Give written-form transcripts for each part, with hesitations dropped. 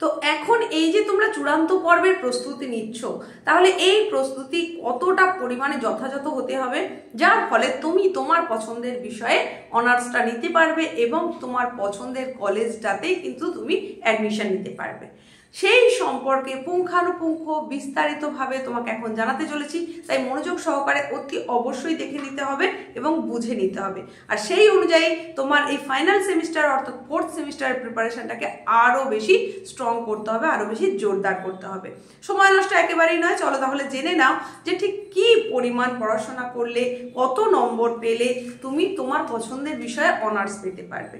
তো এখন এই যে তোমরা চূড়ান্ত পর্বের প্রস্তুতি নিচ্ছ, তাহলে এই প্রস্তুতি কতটা পরিমাণে যথাযথ হতে হবে, যার ফলে তুমি তোমার পছন্দের বিষয়ে অনার্সটা নিতে পারবে এবং তোমার পছন্দের কলেজটাতেই কিন্তু তুমি অ্যাডমিশন নিতে পারবে। সেই সম্পর্কে পুঙ্খানুপুঙ্খ বিস্তারিতভাবে তোমাকে এখন জানাতে চলেছি, তাই মনোযোগ সহকারে অতি অবশ্যই দেখে নিতে হবে এবং বুঝে নিতে হবে। আর সেই অনুযায়ী তোমার এই ফাইনাল সেমিস্টার অর্থাৎ 4th সেমিস্টারের প্রিপারেশনটাকে আরও বেশি স্ট্রং করতে হবে, আরও বেশি জোরদার করতে হবে। সময় নষ্ট একেবারেই নয়, চলো তাহলে জেনে নাও যে ঠিক কী পরিমাণ পড়াশোনা করলে, কত নম্বর পেলে তুমি তোমার পছন্দের বিষয়ে অনার্স পেতে পারবে।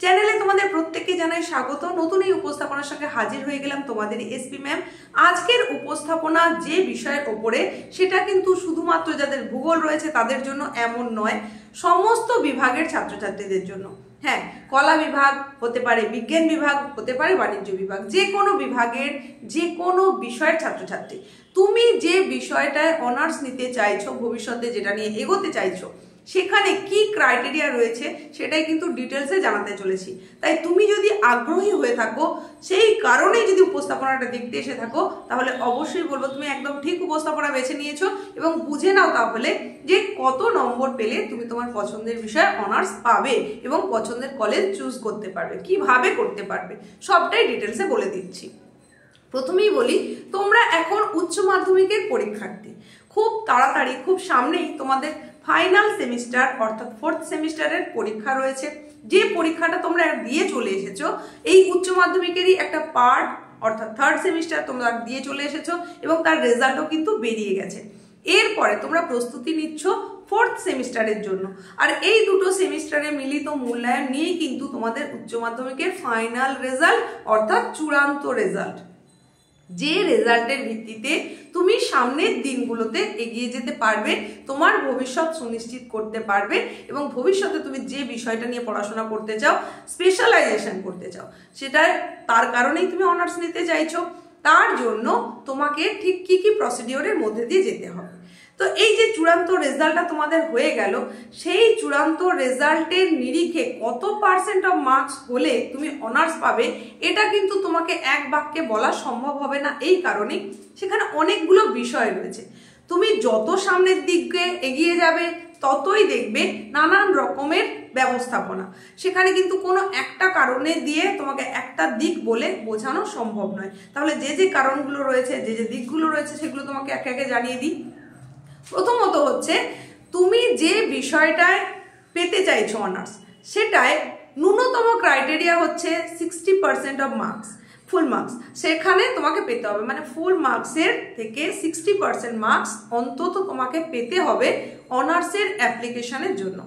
চ্যানেলে তোমাদের প্রত্যেককে জানাই স্বাগত। নতুন এই উপস্থাপনার সঙ্গে হাজির হয়ে গেলাম তোমাদের এসপি ম্যাম। আজকের উপস্থাপনা যে বিষয়ের ওপরে, সেটা কিন্তু শুধুমাত্র যাদের ভূগোল রয়েছে তাদের জন্য এমন নয়, সমস্ত বিভাগের ছাত্রছাত্রীদের জন্য। হ্যাঁ, কলা বিভাগ হতে পারে, বিজ্ঞান বিভাগ হতে পারে, বাণিজ্য বিভাগ, যে কোনো বিভাগের যে কোনো বিষয়ের ছাত্রছাত্রী, তুমি যে বিষয়টায় অনার্স নিতে চাইছো, ভবিষ্যতে যেটা নিয়ে এগোতে চাইছো, সেখানে কি ক্রাইটেরিয়া রয়েছে সেটাই কিন্তু ডিটেলসে জানাতে চলেছি। তাই তুমি যদি আগ্রহী হয়ে থাকো, সেই কারণেই যদি উপস্থাপনাটা দেখতে এসে থাকো, তাহলে অবশ্যই বলবো তুমি একদম ঠিক উপস্থাপনা বেছে নিয়েছো এবং বুঝে নাও তাহলে যে কত নম্বর পেলে তুমি তোমার পছন্দের বিষয়ে অনার্স পাবে এবং পছন্দের কলেজ চুজ করতে পারবে, কিভাবে করতে পারবে, সবটাই ডিটেলসে বলে দিচ্ছি। প্রথমেই বলি, তোমরা এখন উচ্চ মাধ্যমিকের পরীক্ষার্থী, খুব তাড়াতাড়ি, খুব সামনেই তোমাদের ফাইনাল সেমিস্টার অর্থাৎ 4th সেমিস্টারের পরীক্ষা রয়েছে। যে পরীক্ষাটা তোমরা দিয়ে চলে এসেছো, এই উচ্চ মাধ্যমিকেরই একটা পার্ট অর্থাৎ 3rd সেমিস্টার তোমরা দিয়ে চলে এসেছো এবং তার রেজাল্টও কিন্তু বেরিয়ে গেছে। এরপরে তোমরা প্রস্তুতি নিচ্ছ 4th সেমিস্টারের জন্য। আর এই দুটো সেমিস্টারে মিলিত মূল্যায়ন নিয়েই কিন্তু তোমাদের উচ্চ মাধ্যমিকের ফাইনাল রেজাল্ট অর্থাৎ চূড়ান্ত রেজাল্ট, যে রেজাল্টের ভিত্তিতে তুমি সামনের দিনগুলোতে এগিয়ে যেতে পারবে, তোমার ভবিষ্যৎ সুনিশ্চিত করতে পারবে এবং ভবিষ্যতে তুমি যে বিষয়টা নিয়ে পড়াশোনা করতে চাও, স্পেশালাইজেশন করতে চাও, সেটা তার কারণেই তুমি অনার্স নিতে চাইছো। তার জন্য তোমাকে ঠিক কি কি প্রসিডিওরের মধ্যে দিয়ে যেতে হবে। তো এই যে চূড়ান্ত রেজাল্টটা তোমাদের হয়ে গেল, সেই চূড়ান্ত রেজাল্টের নিরিখে কত পার্সেন্ট অফ মার্কস হলে তুমি অনার্স পাবে, এটা কিন্তু তোমাকে এক বাক্যে বলা সম্ভব হবে না। এই কারণে সেখানে অনেকগুলো বিষয় রয়েছে। তুমি যত সামনের দিকে এগিয়ে যাবে, ততই দেখবে নানান রকমের ব্যবস্থাপনা। সেখানে কিন্তু কোনো একটা কারণে দিয়ে তোমাকে একটা দিক বলে বোঝানো সম্ভব নয়। তাহলে যে যে কারণগুলো রয়েছে, যে যে দিকগুলো রয়েছে, সেগুলো তোমাকে একে একে জানিয়ে দিই। প্রথমত হচ্ছে, তুমি যে বিষয়টায় পেতে চাইছো অনার্স, সেটায় ন্যূনতম ক্রাইটেরিয়া হচ্ছে 60% অফ মার্কস, ফুল মার্কস সেখানে তোমাকে পেতে হবে। মানে ফুল মার্কসের থেকে 60% মার্কস অন্তত তোমাকে পেতে হবে অনার্সের অ্যাপ্লিকেশনের জন্য।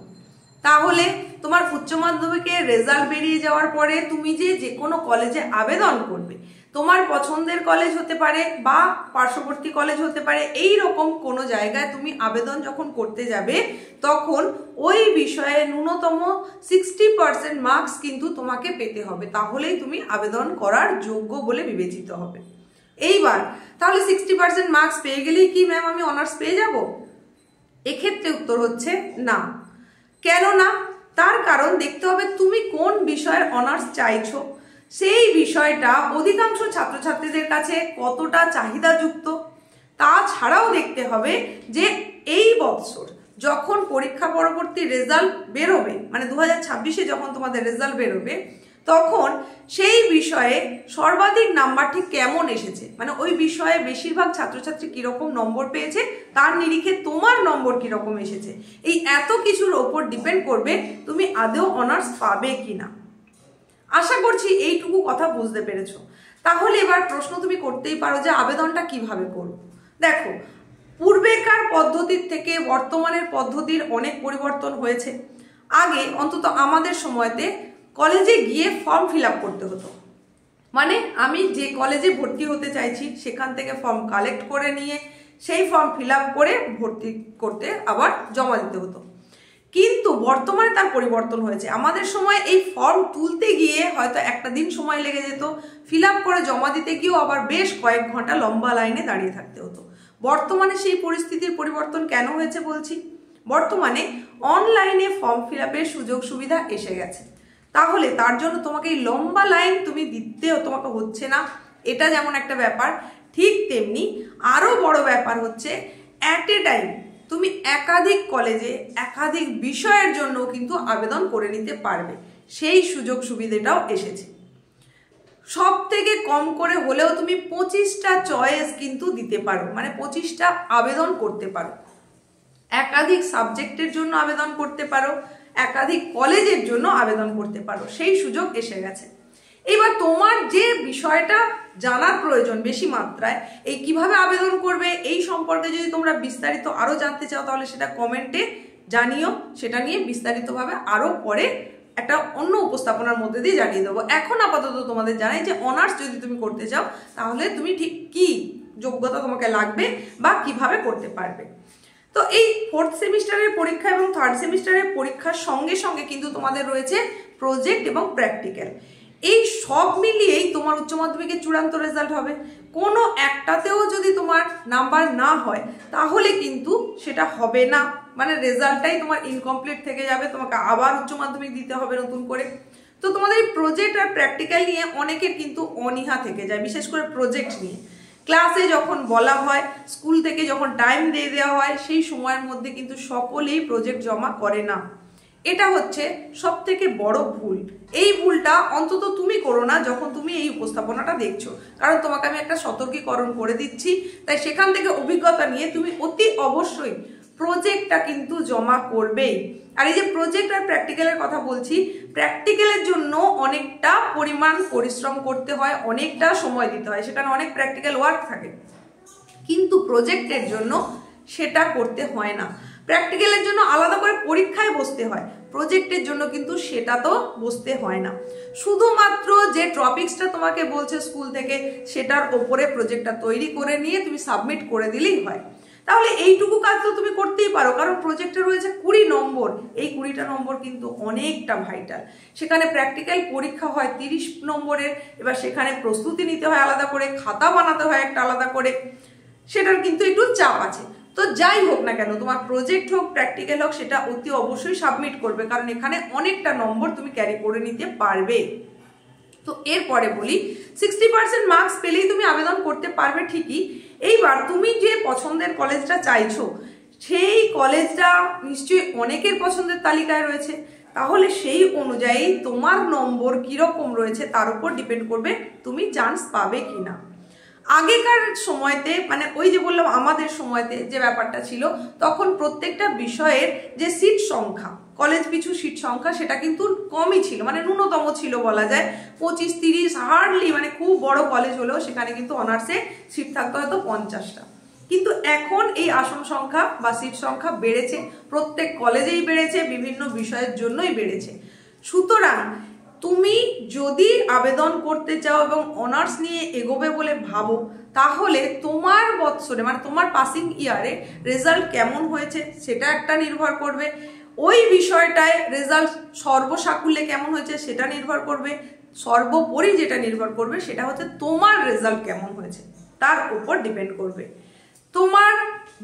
তাহলে তোমার উচ্চ মাধ্যমিকের রেজাল্ট বেরিয়ে যাওয়ার পরে তুমি যে কোনো কলেজে আবেদন করবে, তোমার পছন্দের কলেজ হতে পারে বা পার্শ্ববর্তী কলেজ হতে পারে, এই রকম কোনো জায়গায় তুমি আবেদন যখন করতে যাবে, তখন ওই বিষয়ে ন্যূনতম 60% মার্কস কিন্তু তোমাকে পেতে হবে, তাহলেই তুমি আবেদন করার যোগ্য বলে বিবেচিত হবে। এইবার তাহলে 60% মার্কস পেয়ে গেলেই কি ম্যাম আমি অনার্স পেয়ে যাব? এক্ষেত্রে উত্তর হচ্ছে না। কেন না? তার কারণ দেখতে হবে তুমি কোন বিষয়ের অনার্স চাইছো, সেই বিষয়টা অধিকাংশ ছাত্রছাত্রীদের কাছে কতটা চাহিদাযুক্ত। তাছাড়াও দেখতে হবে যে এই বছর যখন পরীক্ষা পরবর্তী রেজাল্ট বেরোবে, মানে 2026-এ যখন তোমাদের রেজাল্ট বেরোবে, তখন সেই বিষয়ে সর্বাধিক নাম্বার ঠিক কেমন এসেছে, মানে ওই বিষয়ে বেশিরভাগ ছাত্রছাত্রী কিরকম নম্বর পেয়েছে, তার নিরিখে তোমার নম্বর কিরকম এসেছে, এই এত কিছুর ওপর ডিপেন্ড করবে তুমি আদৌ অনার্স পাবে কিনা। আশা করছি এইটুকু কথা বুঝতে পেরেছো। তাহলে এবার প্রশ্ন তুমি করতেই পারো যে আবেদনটা কিভাবে করব। দেখো, পূর্বেকার পদ্ধতির থেকে বর্তমানের পদ্ধতির অনেক পরিবর্তন হয়েছে। আগে অন্তত আমাদের সময়তে কলেজে গিয়ে ফর্ম ফিল আপ করতে হতো, মানে আমি যে কলেজে ভর্তি হতে চাইছি সেখান থেকে ফর্ম কালেক্ট করে নিয়ে সেই ফর্ম ফিল আপ করে ভর্তি করতে আবার জমা দিতে হতো। কিন্তু বর্তমানে তার পরিবর্তন হয়েছে। আমাদের সময় এই ফর্ম তুলতে গিয়ে হয়তো একটা দিন সময় লেগে যেত, ফিল আপ করে জমা দিতে গিয়েও আবার বেশ কয়েক ঘন্টা লম্বা লাইনে দাঁড়িয়ে থাকতে হতো। বর্তমানে সেই পরিস্থিতির পরিবর্তন কেন হয়েছে বলছি। বর্তমানে অনলাইনে ফর্ম ফিল আপের সুযোগ সুবিধা এসে গেছে। তাহলে তার জন্য তোমাকে এই লম্বা লাইন তুমি দিতেও তোমাকে হচ্ছে না, এটা যেমন একটা ব্যাপার। ঠিক তেমনি আরও বড় ব্যাপার হচ্ছে অ্যাট এ টাইম তুমি একাধিক কলেজে একাধিক বিষয়ের জন্য কিন্তু আবেদন করে নিতে পারবে, সেই সুযোগ সুবিধাটাও এসেছে। সব থেকে কম করে হলেও তুমি 25টা চয়েস কিন্তু দিতে পারো, মানে 25টা আবেদন করতে পারো, একাধিক সাবজেক্টের জন্য আবেদন করতে পারো, একাধিক কলেজের জন্য আবেদন করতে পারো, সেই সুযোগ এসে গেছে। এবার তোমার যে বিষয়টা জানার প্রয়োজন বেশি মাত্রায়, এই কিভাবে আবেদন করবে এই সম্পর্কে যদি তোমরা বিস্তারিত আরো জানতে চাও তাহলে সেটা কমেন্টে জানিও, সেটা নিয়ে বিস্তারিতভাবে আরো পরে একটা অন্য উপস্থাপনার মধ্যে দিয়ে জানিয়ে দেবো। এখন আপাতত তোমাদের জানাই যে অনার্স যদি তুমি করতে চাও তাহলে তুমি ঠিক কি যোগ্যতা তোমাকে লাগবে বা কিভাবে করতে পারবে। তো এই 4th সেমিস্টারের পরীক্ষা এবং 3rd সেমিস্টারের পরীক্ষার সঙ্গে সঙ্গে কিন্তু তোমাদের রয়েছে প্রজেক্ট এবং প্র্যাকটিক্যাল। এই সব মিলিয়েই তোমার উচ্চ মাধ্যমিকের চূড়ান্ত রেজাল্ট হবে। কোনো একটাতেও যদি তোমার নাম্বার না হয় তাহলে কিন্তু সেটা হবে না, মানে রেজাল্টটাই তোমার ইনকমপ্লিট থেকে যাবে, তোমাকে আবার উচ্চ মাধ্যমিক দিতে হবে নতুন করে। তো তোমাদের এই প্রজেক্ট আর প্র্যাকটিক্যাল নিয়ে অনেকের কিন্তু অনীহা থেকে যায়, বিশেষ করে প্রজেক্ট নিয়ে। ক্লাসে যখন বলা হয়, স্কুল থেকে যখন টাইম দিয়ে দেওয়া হয়, সেই সময়ের মধ্যে কিন্তু সকলেই প্রজেক্ট জমা করে না। এটা হচ্ছে সব থেকে বড় ভুল। এই ভুলটা অন্তত তুমি করো না যখন তুমি এই উপস্থাপনাটা দেখছো, কারণ তোমাকে আমি একটা সতর্কীকরণ করে দিচ্ছি। তাই সেখান থেকে অভিজ্ঞতা নিয়ে তুমি অতি অবশ্যই প্রজেক্টটা কিন্তু জমা করবেই। আর এই যে প্রজেক্ট আর প্র্যাকটিক্যালের কথা বলছি, প্র্যাকটিক্যালের জন্য অনেকটা পরিমাণ পরিশ্রম করতে হয়, অনেকটা সময় দিতে হয়, সেখানে অনেক প্র্যাকটিক্যাল ওয়ার্ক থাকে, কিন্তু প্রজেক্টের জন্য সেটা করতে হয় না। প্র্যাকটিক্যালের জন্য আলাদা করে পরীক্ষায় বসতে হয়, প্রজেক্টের জন্য কিন্তু সেটা তো বসতে হয় না। শুধুমাত্র যে টপিকসটা তোমাকে বলছে স্কুল থেকে সেটার ওপরে প্রজেক্টটা তৈরি করে নিয়ে তুমি সাবমিট করে দিলেই হয়। তাহলে এইটুকু কাজ তো তুমি করতেই পারো, কারণ প্রজেক্টে রয়েছে 20 নম্বর। এই 20টা নম্বর কিন্তু অনেকটা ভাইটাল। সেখানে প্র্যাকটিক্যাল পরীক্ষা হয় 30 নম্বরের, এবার সেখানে প্রস্তুতি নিতে হয় আলাদা করে, খাতা বানাতে হয় একটা আলাদা করে, সেটার কিন্তু একটু চাপ আছে। তো যাই হোক না কেন, তোমার প্রজেক্ট হোক প্র্যাকটিক্যাল হোক, সেটা অতি অবশ্যই সাবমিট করবে, কারণ এখানে অনেকটা নম্বর তুমি ক্যারি করে নিতে পারবে। তো এরপরে বলি, 60% মার্কস পেলেই তুমি আবেদন করতে পারবে ঠিকই। এইবার তুমি যে পছন্দের কলেজটা চাইছো সেই কলেজটা নিশ্চয়ই অনেকের পছন্দের তালিকায় রয়েছে, তাহলে সেই অনুযায়ী তোমার নম্বর কিরকম রয়েছে তার উপর ডিপেন্ড করবে তুমি চান্স পাবে কিনা। আগেকার সময়তে, মানে ওই যে বললাম আমাদের সময়তে যে ব্যাপারটা ছিল, তখন প্রত্যেকটা বিষয়ের যে সিট সংখ্যা, কলেজ পিছু সিট সংখ্যা, সেটা কিন্তু কমই ছিল, মানে ন্যূনতম ছিল বলা যায়, 25-30 হার্ডলি, মানে খুব বড় কলেজ হলেও সেখানে কিন্তু অনার্সে সিট থাকতো হয়তো 50টা। কিন্তু এখন এই আসন সংখ্যা বা সিট সংখ্যা বেড়েছে, প্রত্যেক কলেজেই বেড়েছে, বিভিন্ন বিষয়ের জন্যই বেড়েছে। সুতরাং তুমি যদি আবেদন করতে চাও এবং অনার্স নিয়ে এগোবে বলে ভাবো, তাহলে তোমার বৎসরে, মানে তোমার পাসিং ইয়ারে রেজাল্ট কেমন হয়েছে সেটা একটা নির্ভর করবে, ওই বিষয়টায় রেজাল্ট সর্বসাকুল্যে কেমন হয়েছে সেটা নির্ভর করবে, সর্বোপরি যেটা নির্ভর করবে সেটা হচ্ছে তোমার রেজাল্ট কেমন হয়েছে তার উপর ডিপেন্ড করবে। তোমার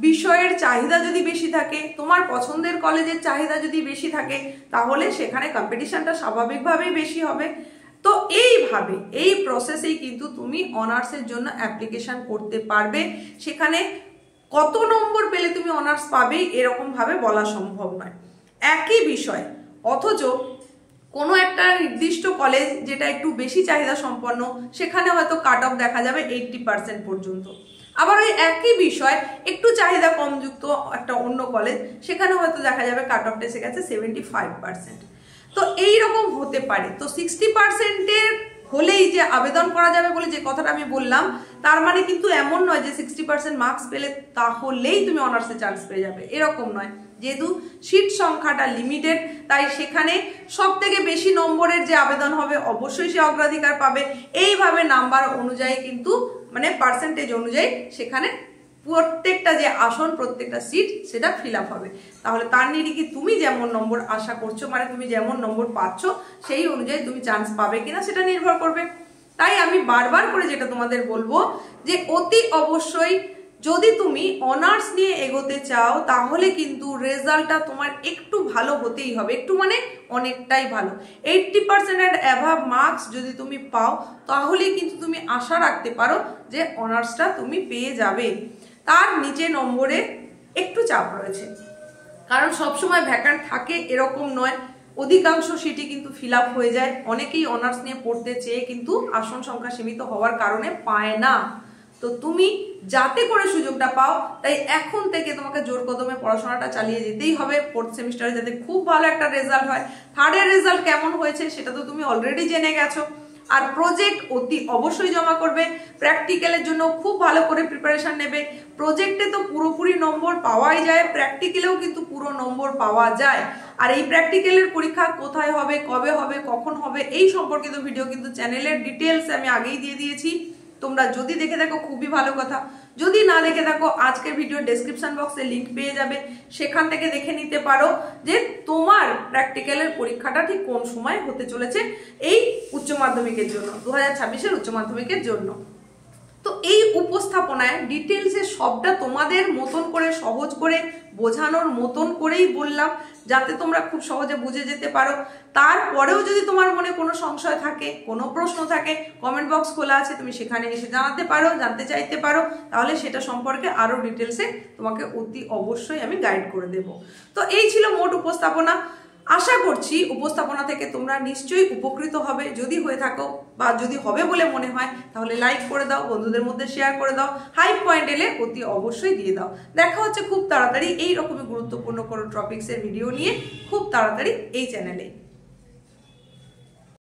বিষয়ের চাহিদা যদি বেশি থাকে, তোমার পছন্দের কলেজের চাহিদা যদি বেশি থাকে, তাহলে সেখানে কম্পিটিশনটা স্বাভাবিকভাবেই বেশি হবে। তো এইভাবে এই প্রসেসেই কিন্তু তুমি অনার্সের জন্য অ্যাপ্লিকেশন করতে পারবে। সেখানে কত নম্বর পেলে তুমি অনার্স পাবে এরকম ভাবে বলা সম্ভব নয়। একই বিষয়, অথচ কোনো একটা নির্দিষ্ট কলেজ যেটা একটু বেশি চাহিদা সম্পন্ন, সেখানে হয়তো কাট অফ দেখা যাবে 80% পর্যন্ত। আবার ওই একই বিষয় একটু চাহিদা কমযুক্ত একটা অন্য কলেজ, সেখানে হয়তো দেখা যাবে কাট অফটা এসে গেছে 75%। তো এইরকম হতে পারে। তো 60%-এর হলেই যে আবেদন করা যাবে বলে যে কথাটা আমি বললাম, তার মানে কিন্তু এমন নয় যে 60% মার্কস পেলে তাহলেই তুমি অনার্সে চান্স পেয়ে যাবে, এরকম নয়। যেহেতু সিট সংখ্যাটা লিমিটেড, তাই সেখানে সব থেকে বেশি নম্বরের যে আবেদন হবে অবশ্যই সে অগ্রাধিকার পাবে। এইভাবে নাম্বার অনুযায়ী কিন্তু, মানে পার্সেন্টেজ অনুযায়ী সেখানে প্রত্যেকটা যে আসন, প্রত্যেকটা সিট সেটা ফিল আপ হবে। তাহলে তার নিরিখে তুমি যেমন নম্বর আশা করছো, মানে তুমি যেমন নম্বর পাচ্ছ, সেই অনুযায়ী তুমি চান্স পাবে কিনা সেটা নির্ভর করবে। তাই আমি বারবার করে যেটা তোমাদের বলবো যে অতি অবশ্যই যদি তুমি অনার্স নিয়ে এগোতে চাও তাহলে কিন্তু রেজাল্টটা তোমার একটু ভালো হতেই হবে, একটু মানে অনেকটাই ভালো। 80% এন্ড অ্যাভাব মার্কস যদি তুমি পাও তাহলে কিন্তু তুমি আশা রাখতে পারো যে অনার্সটা তুমি পেয়ে যাবে। তার নিচে নম্বরে একটু চাপ রয়েছে, কারণ সবসময় ভ্যাকান্ট থাকে এরকম নয়, অধিকাংশ সিটই কিন্তু ফিল আপ হয়ে যায়। অনেকেই অনার্স নিয়ে পড়তে চেয়ে কিন্তু আসন সংখ্যা সীমিত হওয়ার কারণে পায় না। তো তুমি যাতে করে সুযোগটা পাও, তাই এখন থেকে তোমাকে জোর কদমে পড়াশোনাটা চালিয়ে যেতেই হবে। 4th সেমিস্টারে যাতে খুব ভালো একটা রেজাল্ট হয়। 3rd রেজাল্ট কেমন হয়েছে সেটা তো তুমি অলরেডি জেনে গেছো। আর প্রজেক্ট অতি অবশ্যই জমা করবে, প্র্যাকটিক্যালের জন্য খুব ভালো করে প্রিপারেশন নেবে। প্রজেক্টে তো পুরোপুরি নম্বর পাওয়াই যায়, প্র্যাকটিক্যালেও কিন্তু পুরো নম্বর পাওয়া যায়। আর এই প্র্যাকটিক্যালের পরীক্ষা কোথায় হবে, কবে হবে, কখন হবে, এই সম্পর্কিত ভিডিও কিন্তু চ্যানেলের ডিটেলস আমি আগেই দিয়ে দিয়েছি। তোমরা যদি দেখে থাকো খুবই ভালো কথা, যদি না দেখে থাকো আজকের ভিডিও ডেসক্রিপশন বক্সে লিংক পেয়ে যাবে, সেখান থেকে দেখে নিতে পারো যে তোমার প্র্যাকটিক্যালের পরীক্ষাটা ঠিক কোন সময় হতে চলেছে এই উচ্চ মাধ্যমিকের জন্য, 2026-এর উচ্চ মাধ্যমিকের জন্য। তো এই উপস্থাপনায় ডিটেলসে সবটা তোমাদের মতন করে সহজ করে বোঝানোর মতন করেই বললাম, যাতে তোমরা খুব সহজে বুঝে যেতে পারো। তারপরেও যদি তোমার মনে কোনো সংশয় থাকে, কোনো প্রশ্ন থাকে, কমেন্ট বক্স খোলা আছে, তুমি সেখানে এসে জানাতে পারো, জানতে চাইতে পারো, তাহলে সেটা সম্পর্কে আরো ডিটেলসে তোমাকে অতি অবশ্যই আমি গাইড করে দেব। তো এই ছিল মোট উপস্থাপনা। আশা করছি উপস্থাপনা থেকে তোমরা নিশ্চয়ই উপকৃত হবে। যদি হয়ে থাকো বা যদি হবে বলে মনে হয় তাহলে লাইক করে দাও, বন্ধুদের মধ্যে শেয়ার করে দাও, হাই পয়েন্ট এলে অতি অবশ্যই দিয়ে দাও। দেখা হচ্ছে খুব তাড়াতাড়ি এই রকমই গুরুত্বপূর্ণ কোনো টপিক্সের ভিডিও নিয়ে, খুব তাড়াতাড়ি এই চ্যানেলে।